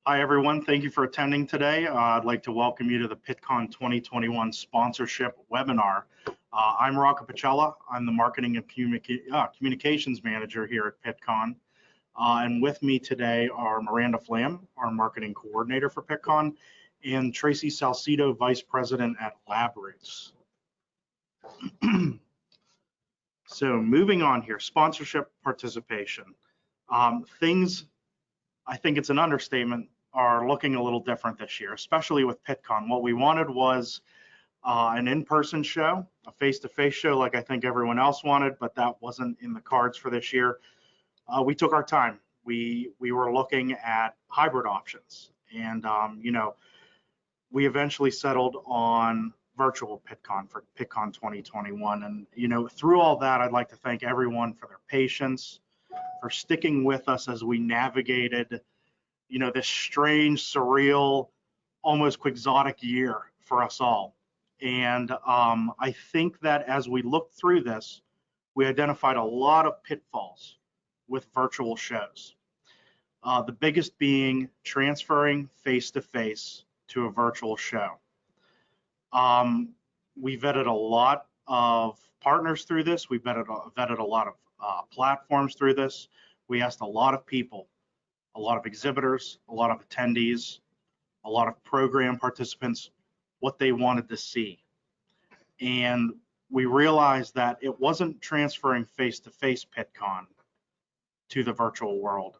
Hi, everyone. Thank you for attending today. I'd like to welcome you to the Pittcon 2021 sponsorship webinar. I'm Rocco Pacella. I'm the Marketing and Communications Manager here at Pittcon. And with me today are Miranda Flam, our Marketing Coordinator for Pittcon, and Tracy Salcido, Vice President at LabRoots. So moving on here, sponsorship participation. Things, I think it's an understatement, are looking a little different this year, especially with Pittcon. What we wanted was an in-person show, a face-to-face show like I think everyone else wanted, but that wasn't in the cards for this year. We took our time. We were looking at hybrid options, and we eventually settled on virtual Pittcon for Pittcon 2021. And through all that, I'd like to thank everyone for their patience, for sticking with us as we navigated this strange, surreal, almost quixotic year for us all. And I think that as we looked through this, we identified a lot of pitfalls with virtual shows. The biggest being transferring face-to-face to a virtual show. We vetted a lot of partners through this. We vetted a lot of platforms through this. We asked a lot of people, a lot of exhibitors, a lot of attendees, a lot of program participants, what they wanted to see. And we realized that it wasn't transferring face-to-face Pittcon to the virtual world.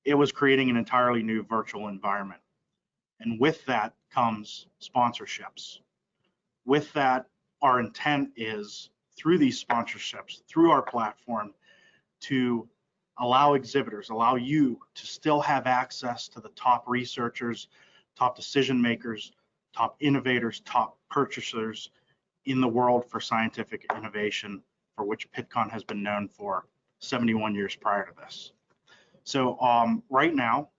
It was creating an entirely new virtual environment. And with that comes sponsorships. With that, our intent is through these sponsorships, through our platform, to allow exhibitors, allow you to still have access to the top researchers, top decision makers, top innovators, top purchasers in the world for scientific innovation, for which Pittcon has been known for 71 years prior to this. So right now,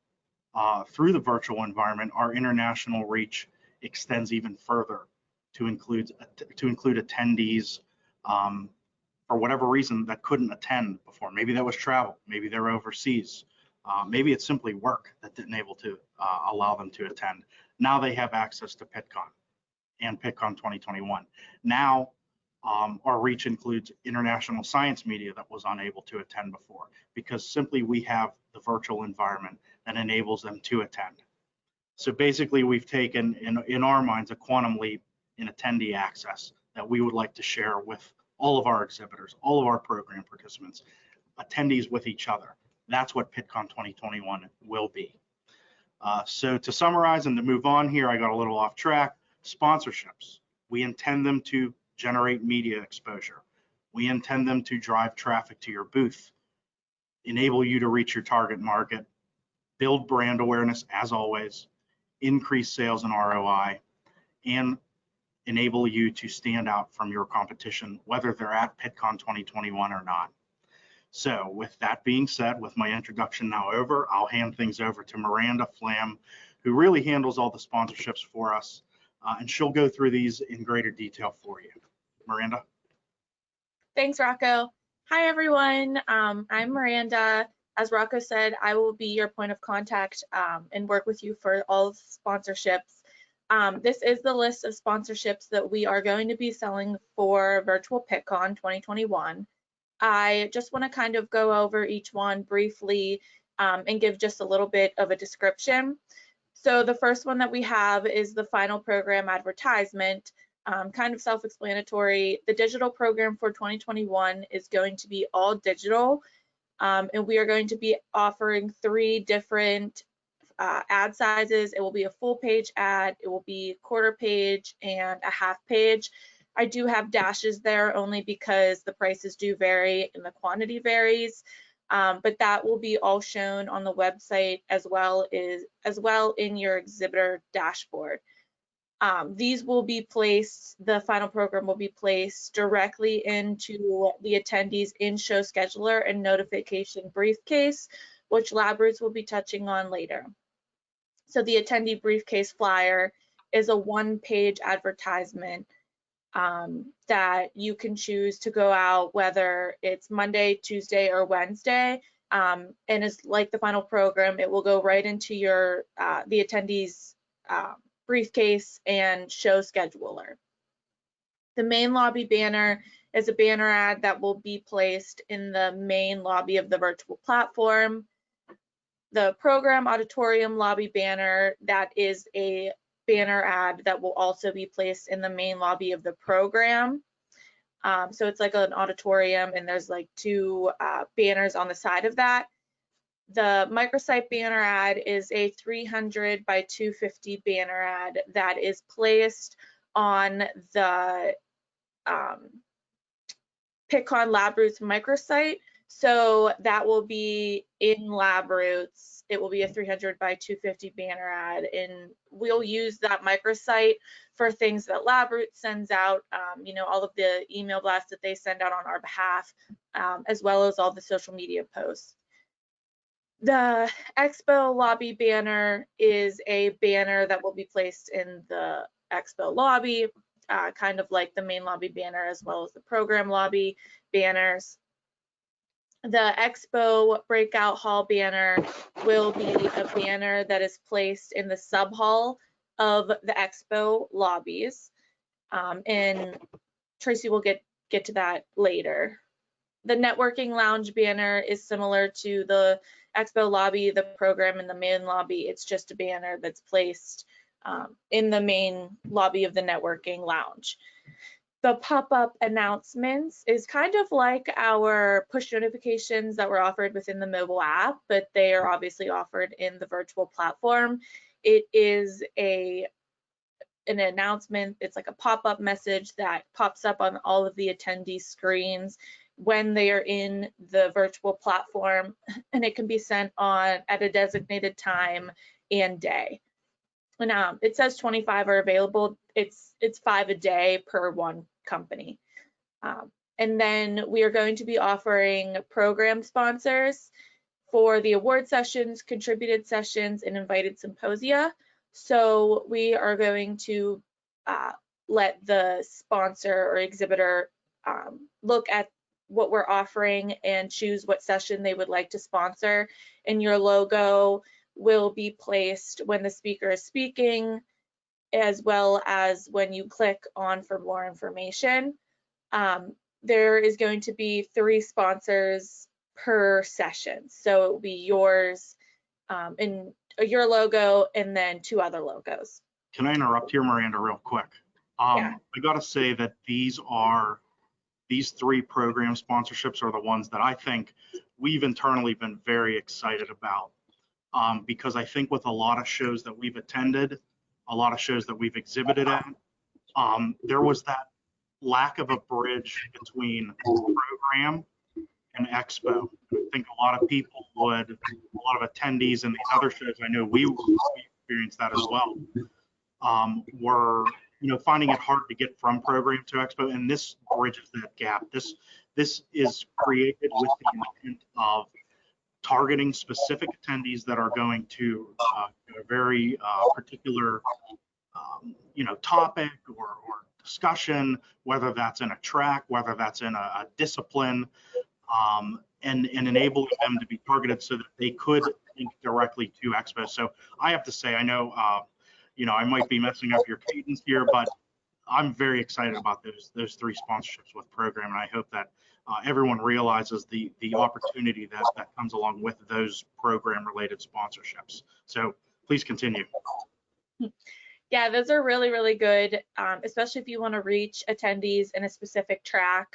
through the virtual environment, our international reach extends even further to include attendees for whatever reason that couldn't attend before. Maybe that was travel, maybe they're overseas, maybe it's simply work that didn't able to allow them to attend. Now they have access to Pittcon and Pittcon 2021. Now our reach includes international science media that was unable to attend before, because simply we have the virtual environment that enables them to attend. So basically we've taken in our minds a quantum leap in attendee access that we would like to share with all of our exhibitors, all of our program participants, attendees with each other. That's what Pittcon 2021 will be. So to summarize and to move on here, I got a little off track. Sponsorships, we intend them to generate media exposure. We intend them to drive traffic to your booth, enable you to reach your target market, build brand awareness as always, increase sales and ROI, and enable you to stand out from your competition, whether they're at Pittcon 2021 or not. So with that being said, with my introduction now over, I'll hand things over to Miranda Flam, who really handles all the sponsorships for us, and she'll go through these in greater detail for you. Miranda. Thanks, Rocco. Hi, everyone. I'm Miranda. As Rocco said, I will be your point of contact and work with you for all sponsorships. This is the list of sponsorships that we are going to be selling for virtual Pittcon 2021. I just want to kind of go over each one briefly and give just a little bit of a description. So the first one that we have is the final program advertisement, kind of self-explanatory. The digital program for 2021 is going to be all digital, and we are going to be offering 3 different ad sizes. It will be a full page ad, it will be quarter page, and a half page. I do have dashes there only because the prices do vary and the quantity varies, but that will be all shown on the website as well in your exhibitor dashboard. These will be placed, the final program will be placed directly into the attendees in-show scheduler and notification briefcase, which LabRoots will be touching on later. So the attendee briefcase flyer is a 1-page advertisement that you can choose to go out whether it's Monday, Tuesday, or Wednesday. and is like the final program. It will go right into your the attendees briefcase and show scheduler. The main lobby banner is a banner ad that will be placed in the main lobby of the virtual platform. The program auditorium lobby banner, that is a banner ad that will also be placed in the main lobby of the program. So it's like an auditorium, and there's like two banners on the side of that. The microsite banner ad is a 300 by 250 banner ad that is placed on the Pittcon LabRoots microsite. So that will be in LabRoots. It will be a 300 by 250 banner ad, and we'll use that microsite for things that LabRoots sends out, you know, all of the email blasts that they send out on our behalf, as well as all the social media posts. The Expo lobby banner is a banner that will be placed in the Expo lobby, kind of like the main lobby banner as well as the program lobby banners. The Expo breakout hall banner will be a banner that is placed in the sub hall of the Expo lobbies, and Tracy will get to that later. The networking lounge banner is similar to the Expo lobby, the program, and the main lobby. It's just a banner that's placed in the main lobby of the networking lounge. The pop-up announcements is kind of like our push notifications that were offered within the mobile app, but they are obviously offered in the virtual platform. It is an announcement. It's like a pop-up message that pops up on all of the attendee screens when they are in the virtual platform, and it can be sent on at a designated time and day. And it says 25 are available. It's 5 a day per one company. And then we are going to be offering program sponsors for the award sessions, contributed sessions, and invited symposia. So we are going to let the sponsor or exhibitor look at what we're offering and choose what session they would like to sponsor. And your logo will be placed when the speaker is speaking, as well as when you click on for more information. There is going to be 3 sponsors per session. So it will be yours and your logo, and then 2 other logos. Can I interrupt here, Miranda, real quick? Yeah. I got to say that these 3 program sponsorships are the ones that I think we've internally been very excited about, because I think with a lot of shows that we've attended, a lot of shows that we've exhibited at, there was that lack of a bridge between program and expo. I think a lot of people a lot of attendees in these other shows, I know we experienced that as well, were, you know, finding it hard to get from program to expo, and this bridges that gap. This is created with the intent of targeting specific attendees that are going to a very particular you know, topic or discussion, whether that's in a track, whether that's in a discipline, and enabling them to be targeted so that they could link directly to expo. So I have to say, I know, you know, I might be messing up your cadence here, but I'm very excited about those 3 sponsorships with program, and I hope that everyone realizes the opportunity that comes along with those program related sponsorships. So please continue. Yeah, those are really, really good, especially if you want to reach attendees in a specific track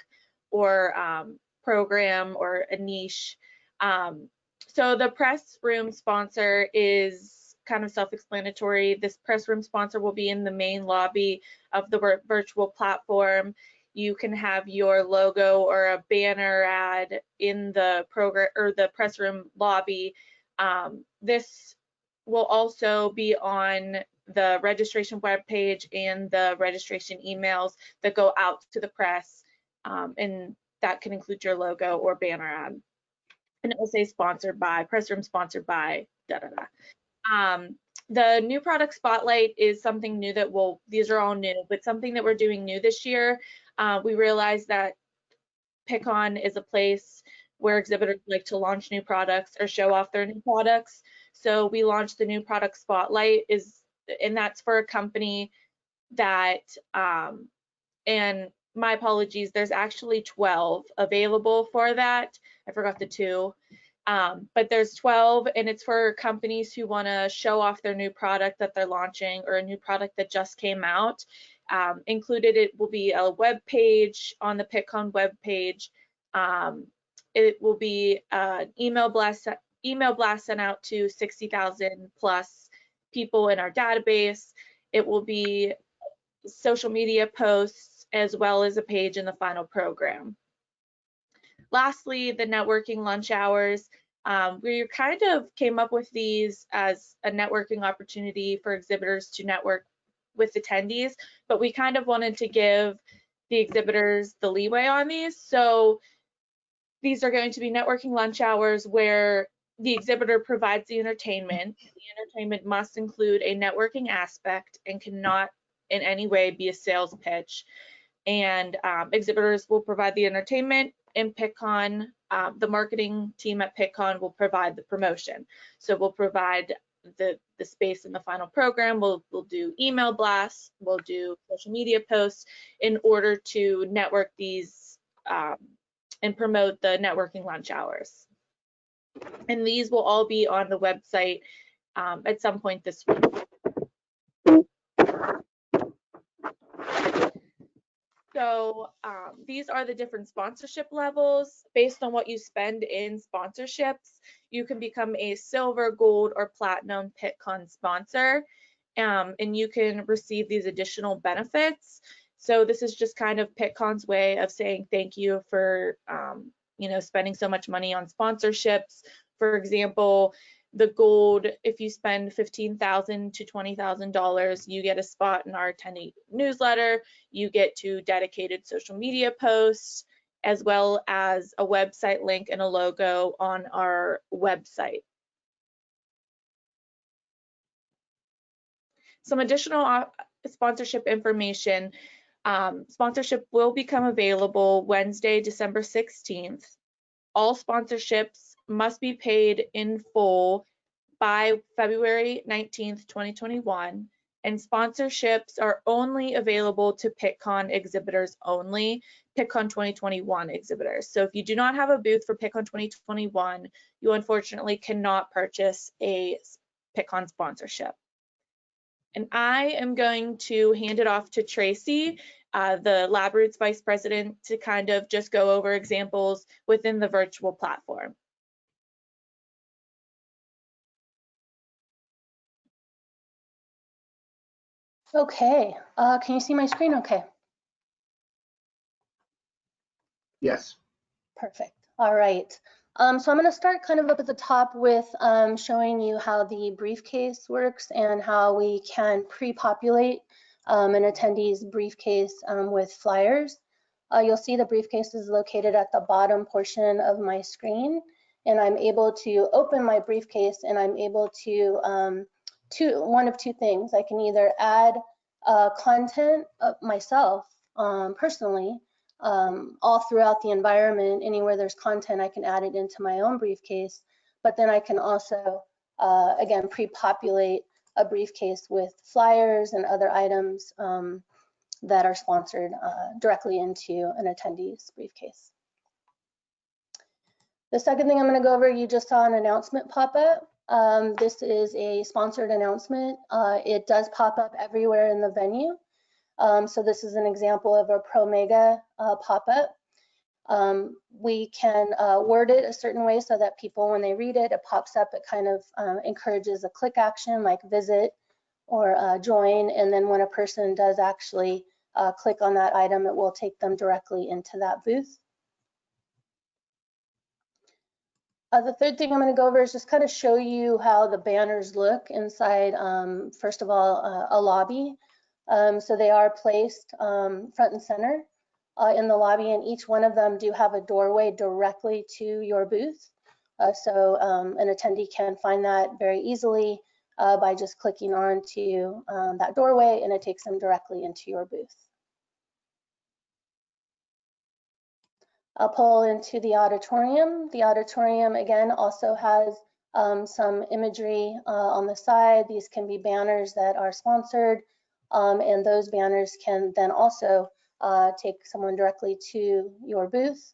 or program or a niche. So the press room sponsor is kind of self-explanatory. This press room sponsor will be in the main lobby of the virtual platform. You can have your logo or a banner ad in the program or the press room lobby. This will also be on the registration webpage and the registration emails that go out to the press, and that can include your logo or banner ad. And it will say sponsored by, press room sponsored by, da da da. The new product spotlight is something new that these are all new, but something that we're doing new this year. We realized that Pickon is a place where exhibitors like to launch new products or show off their new products. So we launched the new product spotlight, and that's for a company that, and my apologies, there's actually 12 available for that. I forgot the 2. But there's 12, and it's for companies who want to show off their new product that they're launching or a new product that just came out. Included, it will be a web page on the Pittcon web page. It will be an email blast sent out to 60,000 plus people in our database. It will be social media posts as well as a page in the final program. Lastly, the networking lunch hours. We kind of came up with these as a networking opportunity for exhibitors to network with attendees, but we kind of wanted to give the exhibitors the leeway on these. So these are going to be networking lunch hours where the exhibitor provides the entertainment. The entertainment must include a networking aspect and cannot in any way be a sales pitch. And exhibitors will provide the entertainment, and Pickon, the marketing team at Pickon will provide the promotion. So we'll provide the space in the final program. We'll do email blasts, we'll do social media posts in order to network these and promote the networking lunch hours. And these will all be on the website at some point this week. So these are the different sponsorship levels. Based on what you spend in sponsorships, you can become a silver, gold, or platinum Pittcon sponsor, and you can receive these additional benefits. So this is just kind of Pittcon's way of saying thank you for spending so much money on sponsorships. For example, the gold, if you spend $15,000 to $20,000, you get a spot in our attendee newsletter. You get to dedicated social media posts, as well as a website link and a logo on our website. Some additional sponsorship information. Sponsorship will become available Wednesday, December 16th. All sponsorships must be paid in full by February 19th, 2021, and sponsorships are only available to Pittcon exhibitors only, Pittcon 2021 exhibitors. So if you do not have a booth for Pittcon 2021, you unfortunately cannot purchase a Pittcon sponsorship. And I am going to hand it off to Tracy, the LabRoots Vice President, to kind of just go over examples within the virtual platform. Okay, can you see my screen okay? Yes. Perfect. All right. So I'm going to start kind of up at the top with showing you how the briefcase works and how we can pre-populate an attendee's briefcase with flyers. You'll see the briefcase is located at the bottom portion of my screen, and I'm able to open my briefcase and I'm able to one of two things. I can either add content myself personally, all throughout the environment. Anywhere there's content, I can add it into my own briefcase, but then I can also, again, pre-populate a briefcase with flyers and other items that are sponsored directly into an attendee's briefcase. The second thing I'm going to go over, you just saw an announcement pop up. This is a sponsored announcement. It does pop up everywhere in the venue. So this is an example of a ProMega pop-up. We can word it a certain way so that people, when they read it, it pops up, it kind of encourages a click action like visit or join. And then when a person does actually click on that item, it will take them directly into that booth. The third thing I'm going to go over is just kind of show you how the banners look inside, first of all, a lobby. So they are placed front and center in the lobby, and each one of them do have a doorway directly to your booth. So an attendee can find that very easily by just clicking onto that doorway, and it takes them directly into your booth. a pull into the auditorium. The auditorium, again, also has some imagery on the side. These can be banners that are sponsored, and those banners can then also take someone directly to your booth.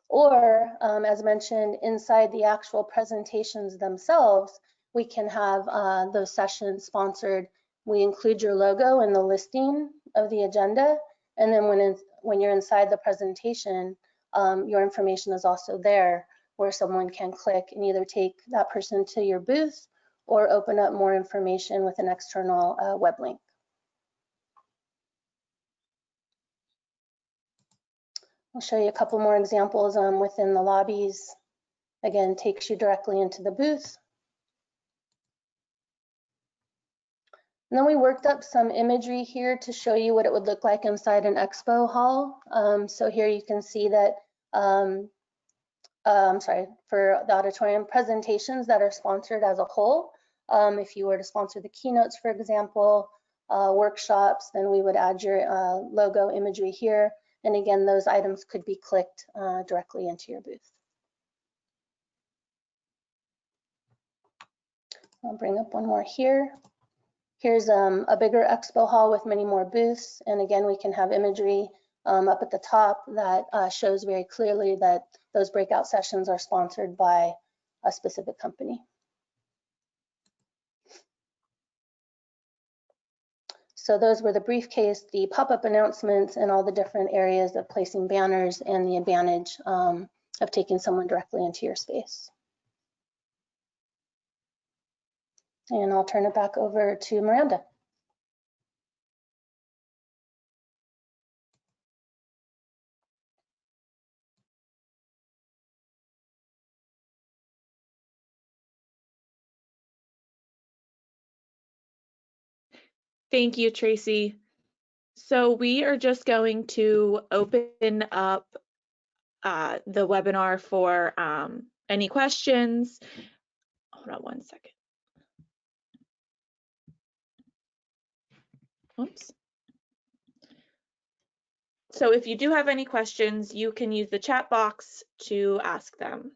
Or, as mentioned, inside the actual presentations themselves, we can have those sessions sponsored. We include your logo in the listing of the agenda, and then when you're inside the presentation, your information is also there, where someone can click and either take that person to your booth or open up more information with an external web link. I'll show you a couple more examples within the lobbies. Again, takes you directly into the booth. And then we worked up some imagery here to show you what it would look like inside an expo hall. So here you can see that, I'm sorry, for the auditorium presentations that are sponsored as a whole. If you were to sponsor the keynotes, for example, workshops, then we would add your logo imagery here. And again, those items could be clicked directly into your booth. I'll bring up one more here. Here's a bigger expo hall with many more booths. And again, we can have imagery up at the top that shows very clearly that those breakout sessions are sponsored by a specific company. So those were the briefcase, the pop-up announcements, and all the different areas of placing banners and the advantage of taking someone directly into your space. And I'll turn it back over to Miranda. Thank you, Tracy. So we are just going to open up the webinar for any questions. Hold on one second. Oops. So if you do have any questions, you can use the chat box to ask them.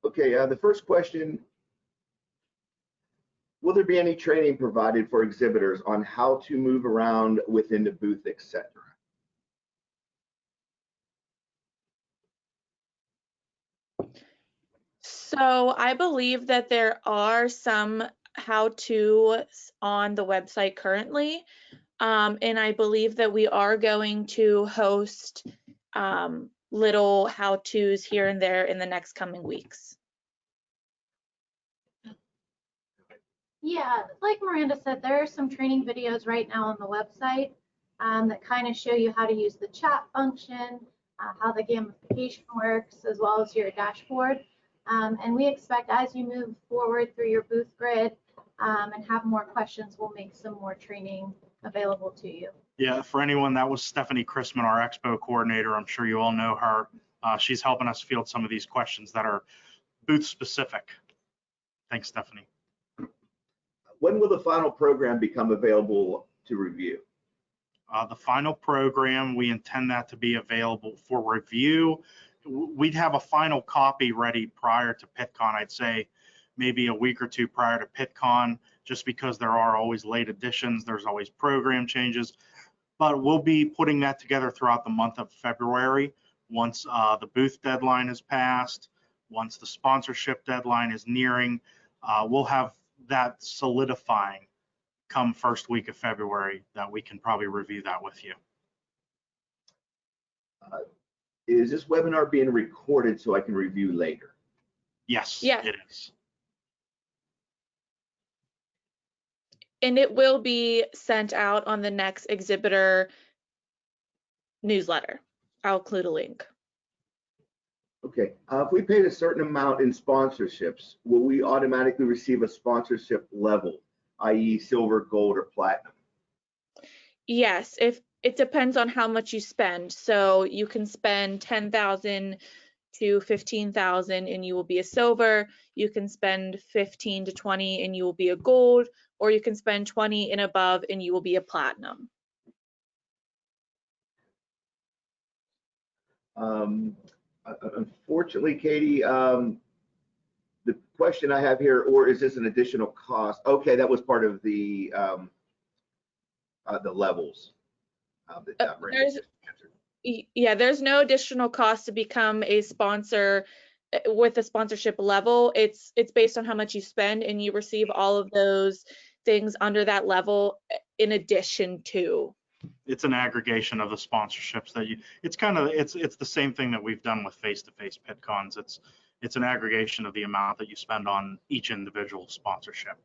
Okay, the first question, will there be any training provided for exhibitors on how to move around within the booth, etc.? So I believe that there are some how-tos on the website currently. And I believe that we are going to host little how-tos here and there in the next coming weeks. Yeah, like Miranda said, there are some training videos right now on the website that kind of show you how to use the chat function, how the gamification works, as well as your dashboard. And we expect as you move forward through your booth grid and have more questions, we'll make some more training available to you. Yeah, for anyone, that was Stephanie Chrisman, our expo coordinator. I'm sure you all know her. She's helping us field some of these questions that are booth specific. Thanks, Stephanie. When will the final program become available to review? The final program, we intend that to be available for review. We'd have a final copy ready prior to Pittcon, I'd say maybe a week or two prior to Pittcon, just because there are always late additions, there's always program changes. But we'll be putting that together throughout the month of February. Once the booth deadline is passed, once the sponsorship deadline is nearing, we'll have that solidifying come first week of February, that we can probably review that with you. Is this webinar being recorded so I can review later? Yes, Yes. it is. And it will be sent out on the next Exhibitor newsletter. I'll include a link. Okay, if we paid a certain amount in sponsorships, will we automatically receive a sponsorship level, i.e. silver, gold, or platinum? Yes, if it depends on how much you spend. So you can spend 10,000 to 15,000 and you will be a silver. You can spend 15 to 20 and you will be a gold, or you can spend 20 and above and you will be a platinum. Unfortunately, Katie, the question I have here, or is this an additional cost? Okay, that was part of the levels. That Miranda just answered. Yeah, there's no additional cost to become a sponsor with a sponsorship level. It's based on how much you spend, and you receive all of those things under that level in addition to. It's an aggregation of the sponsorships that you, it's kind of, it's the same thing that we've done with face-to-face Pittcons. It's an aggregation of the amount that you spend on each individual sponsorship.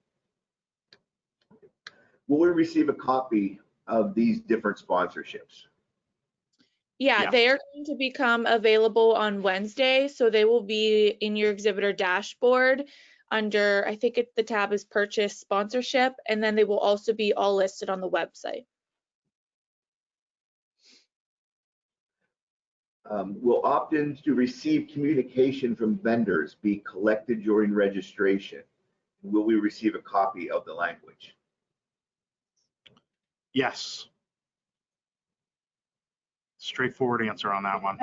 Will we receive a copy of these different sponsorships? Yeah, Yes. they are going to become available on Wednesday, so they will be in your exhibitor dashboard under, I think the tab is purchase sponsorship, and then they will also be all listed on the website. Will opt-ins to receive communication from vendors be collected during registration? Will we receive a copy of the language? Yes. Straightforward answer on that one.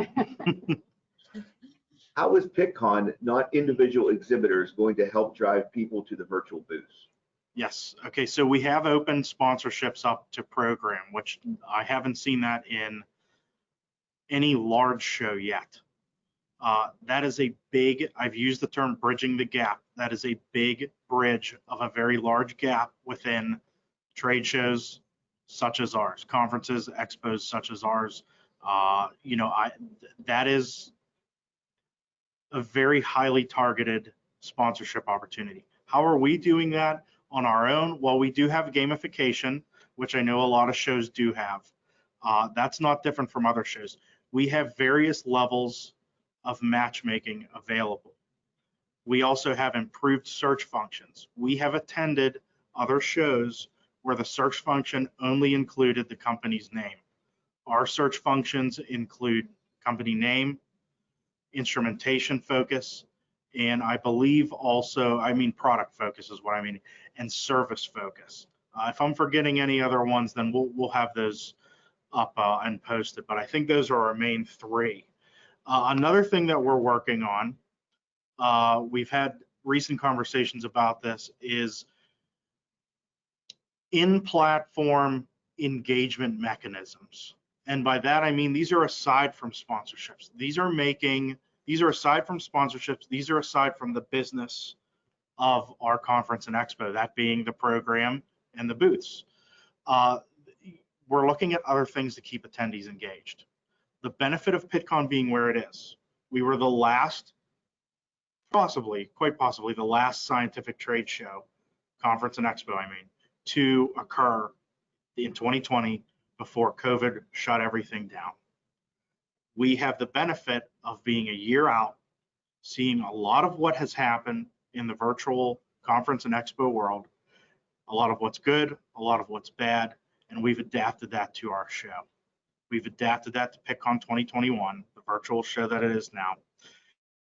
How is Pickon, not individual exhibitors, going to help drive people to the virtual booths? Yes. Okay. So we have opened sponsorships up to program, which I haven't seen that in any large show yet. That is a big, I've used the term bridging the gap. That is a big bridge of a very large gap within trade shows such as ours, conferences, expos such as ours. That is a very highly targeted sponsorship opportunity. How are we doing that on our own? Well, we do have gamification, which I know a lot of shows do have. That's not different from other shows. We have various levels of matchmaking available. We also have improved search functions. We have attended other shows where the search function only included the company's name. Our search functions include company name, instrumentation focus, and I believe also, product focus is what I mean, and service focus. If I'm forgetting any other ones, then we'll have those up and posted, but I think those are our main three. Another thing that we're working on, we've had recent conversations about this, is in-platform engagement mechanisms. And by that, I mean, these are aside from sponsorships. These are aside from sponsorships. These are aside from the business of our conference and expo, that being the program and the booths. We're looking at other things to keep attendees engaged. The benefit of Pittcon being where it is, we were the last, quite possibly the last scientific trade show, conference and expo, to occur in 2020 before COVID shut everything down. We have the benefit of being a year out, seeing a lot of what has happened in the virtual conference and expo world, a lot of what's good, a lot of what's bad, and we've adapted that to our show. We've adapted that to Pickon 2021, the virtual show that it is now.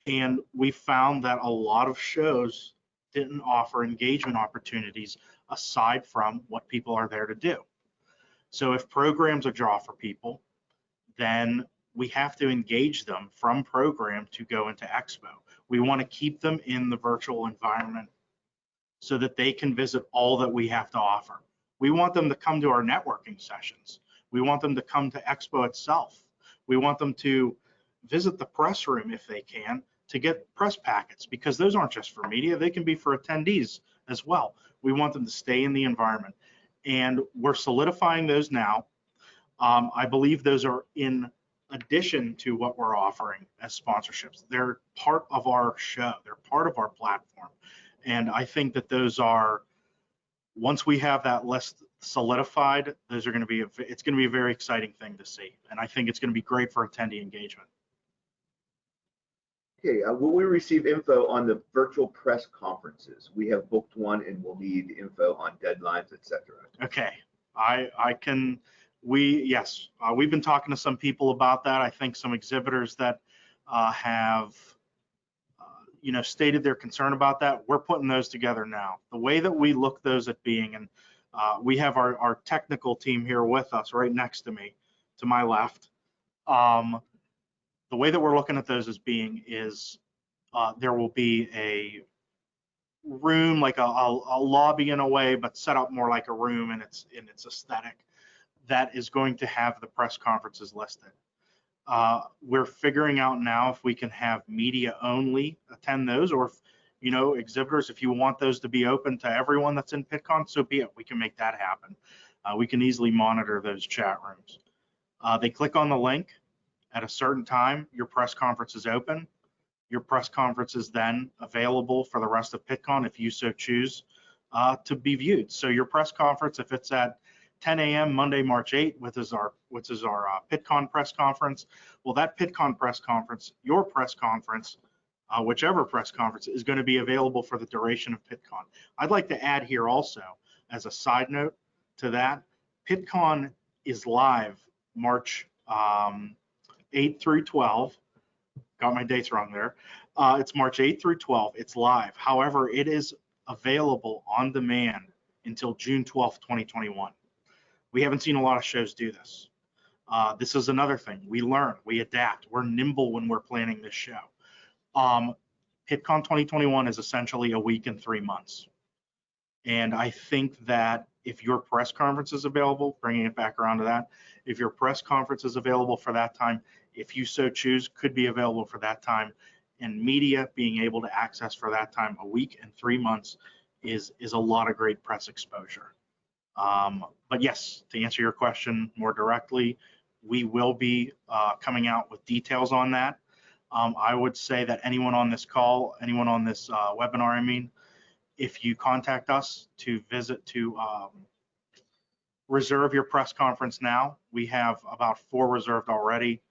And we found that a lot of shows didn't offer engagement opportunities aside from what people are there to do. So if programs a draw for people, then we have to engage them from program to go into expo. We want to keep them in the virtual environment so that they can visit all that we have to offer. We want them to come to our networking sessions. We want them to come to expo itself. We want them to visit the press room if they can to get press packets, because those aren't just for media, they can be for attendees as well. We want them to stay in the environment, and we're solidifying those now. I believe those are in addition to what we're offering as sponsorships. They're part of our show, they're part of our platform. And I think that those are, once we have that list solidified, those are going to be, it's going to be a very exciting thing to see. And I think it's going to be great for attendee engagement. Okay, will we receive info on the virtual press conferences? We have booked one and we'll need info on deadlines, etc. Okay, yes, we've been talking to some people about that. I think some exhibitors that have stated their concern about that. We're putting those together now. The way that we look those at being, and we have our technical team here with us right next to me, to my left. the way that we're looking at those as being is there will be a room, like a lobby in a way, but set up more like a room in its aesthetic, that is going to have the press conferences listed. We're figuring out now if we can have media only attend those, or if, you know, exhibitors, if you want those to be open to everyone that's in Pittcon, so be it. We can make that happen. We can easily monitor those chat rooms. They click on the link at a certain time, your press conference is open. Your press conference is then available for the rest of Pittcon if you so choose to be viewed. So your press conference, if it's at 10 a.m. Monday, March 8th, which is our Pittcon press conference, well, that Pittcon press conference, your press conference, whichever press conference, is going to be available for the duration of Pittcon. I'd like to add here also, as a side note to that, Pittcon is live March 8 through 12. Got my dates wrong there. It's March 8 through 12. It's live. However, it is available on demand until June 12th, 2021. We haven't seen a lot of shows do this. This is another thing. We learn, we adapt, we're nimble when we're planning this show. Pittcon 2021 is essentially a week and 3 months. And I think that if your press conference is available, bringing it back around to that, if your press conference is available for that time, if you so choose, could be available for that time, and media being able to access for that time, a week and 3 months is a lot of great press exposure. But yes, to answer your question more directly, we will be coming out with details on that. I would say that anyone on this call, anyone on this webinar, I mean, if you contact us to reserve your press conference now, we have about 4 reserved already,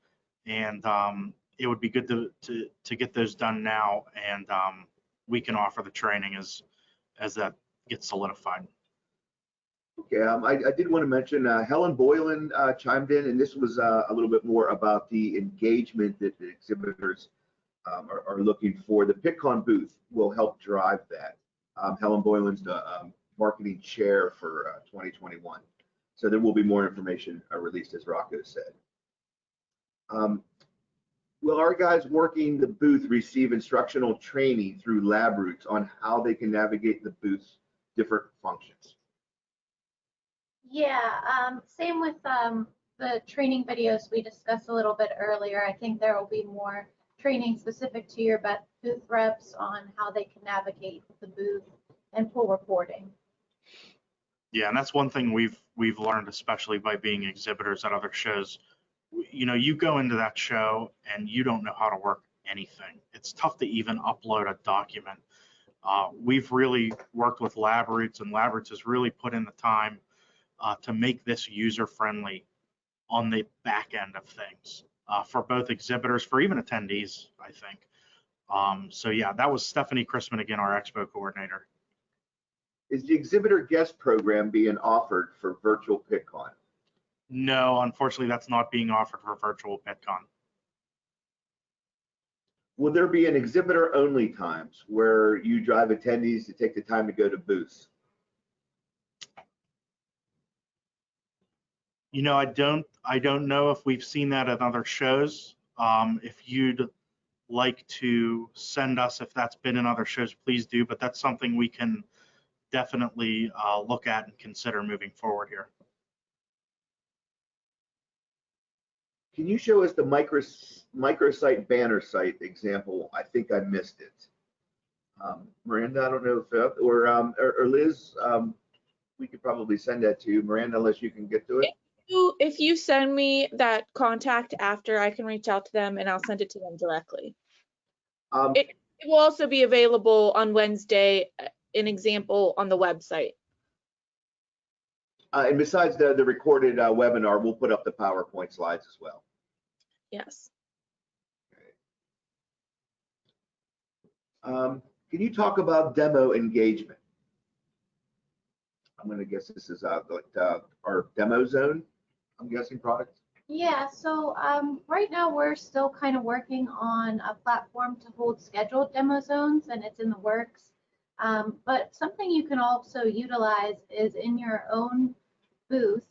and it would be good to get those done now, and we can offer the training as that gets solidified. Okay, I did want to mention Helen Boylan chimed in, and this was a little bit more about the engagement that the exhibitors are looking for. The Pickon booth will help drive that. Helen Boylan's the marketing chair for 2021. So there will be more information released, as Rocco said. Will our guys working the booth receive instructional training through lab routes on how they can navigate the booth's different functions? Yeah, same with the training videos we discussed a little bit earlier. I think there will be more training specific to your booth reps on how they can navigate the booth and pull reporting. Yeah, and that's one thing we've learned, especially by being exhibitors at other shows. You know, you go into that show and you don't know how to work anything. It's tough to even upload a document. We've really worked with LabRoots, and LabRoots has really put in the time to make this user-friendly on the back end of things for both exhibitors, for even attendees, I think. So yeah, that was Stephanie Chrisman, again, our expo coordinator. Is the exhibitor guest program being offered for virtual Pittcon? No, unfortunately, that's not being offered for virtual Pittcon. Will there be an exhibitor only times where you drive attendees to take the time to go to booths? You know, I don't know if we've seen that at other shows. If you'd like to send us if that's been in other shows, please do, but that's something we can definitely look at and consider moving forward here. Can you show us the microsite banner site example? I think I missed it. Miranda, I don't know if, or Liz, we could probably send that to you. Miranda, unless you can get to it. If you send me that contact after, I can reach out to them and I'll send it to them directly. It will also be available on Wednesday, an example on the website. And besides the recorded webinar, we'll put up the PowerPoint slides as well. Yes. Can you talk about demo engagement? I'm going to guess this is our demo zone, I'm guessing, product. Yeah, so right now we're still kind of working on a platform to hold scheduled demo zones, and it's in the works. But something you can also utilize is in your own booth,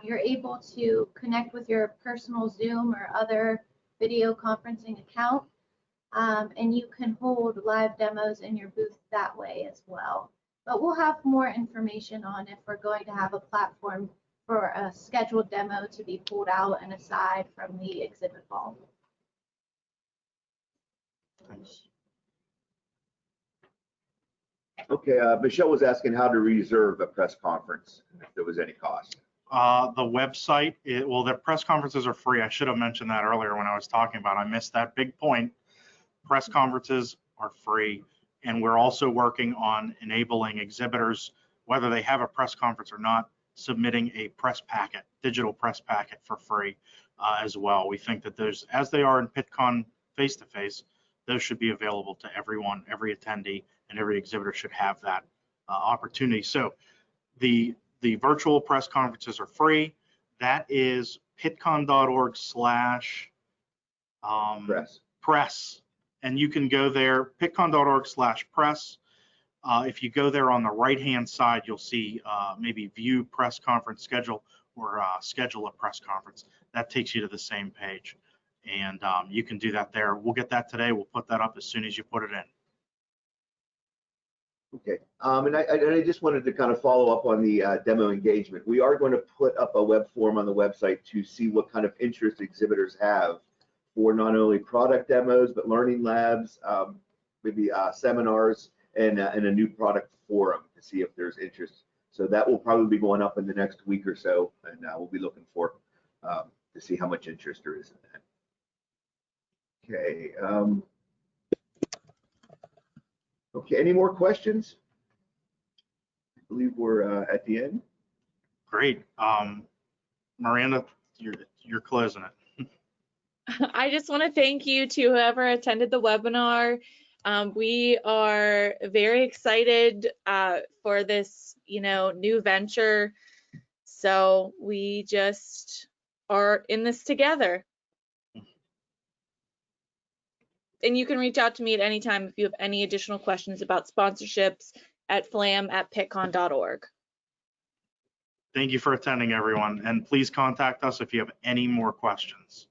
you're able to connect with your personal Zoom or other video conferencing account, and you can hold live demos in your booth that way as well. But we'll have more information on if we're going to have a platform for a scheduled demo to be pulled out and aside from the exhibit hall. Thanks. Okay, Michelle was asking how to reserve a press conference, and if there was any cost. The website, well, the press conferences are free. I should have mentioned that earlier when I was talking about it. I missed that big point. Press conferences are free, and we're also working on enabling exhibitors, whether they have a press conference or not, submitting a press packet, digital press packet for free as well. We think that those, as they are in Pittcon face-to-face, those should be available to everyone, every attendee, and every exhibitor should have that opportunity. So the virtual press conferences are free. That is pittcon.org/press. And you can go there, pittcon.org/press. If you go there on the right-hand side, you'll see maybe view press conference schedule or schedule a press conference. That takes you to the same page. And you can do that there. We'll get that today. We'll put that up as soon as you put it in. Okay, and I just wanted to kind of follow up on the demo engagement. We are going to put up a web form on the website to see what kind of interest exhibitors have for not only product demos, but learning labs, maybe seminars, and a new product forum to see if there's interest. So that will probably be going up in the next week or so, and we'll be looking for to see how much interest there is in that. Okay. Okay, any more questions? I believe we're at the end. Great. Miranda, you're closing it. I just want to thank you to whoever attended the webinar. We are very excited for this, new venture. So we just are in this together. And you can reach out to me at any time if you have any additional questions about sponsorships at flam@pittcon.org. Thank you for attending, everyone. And please contact us if you have any more questions.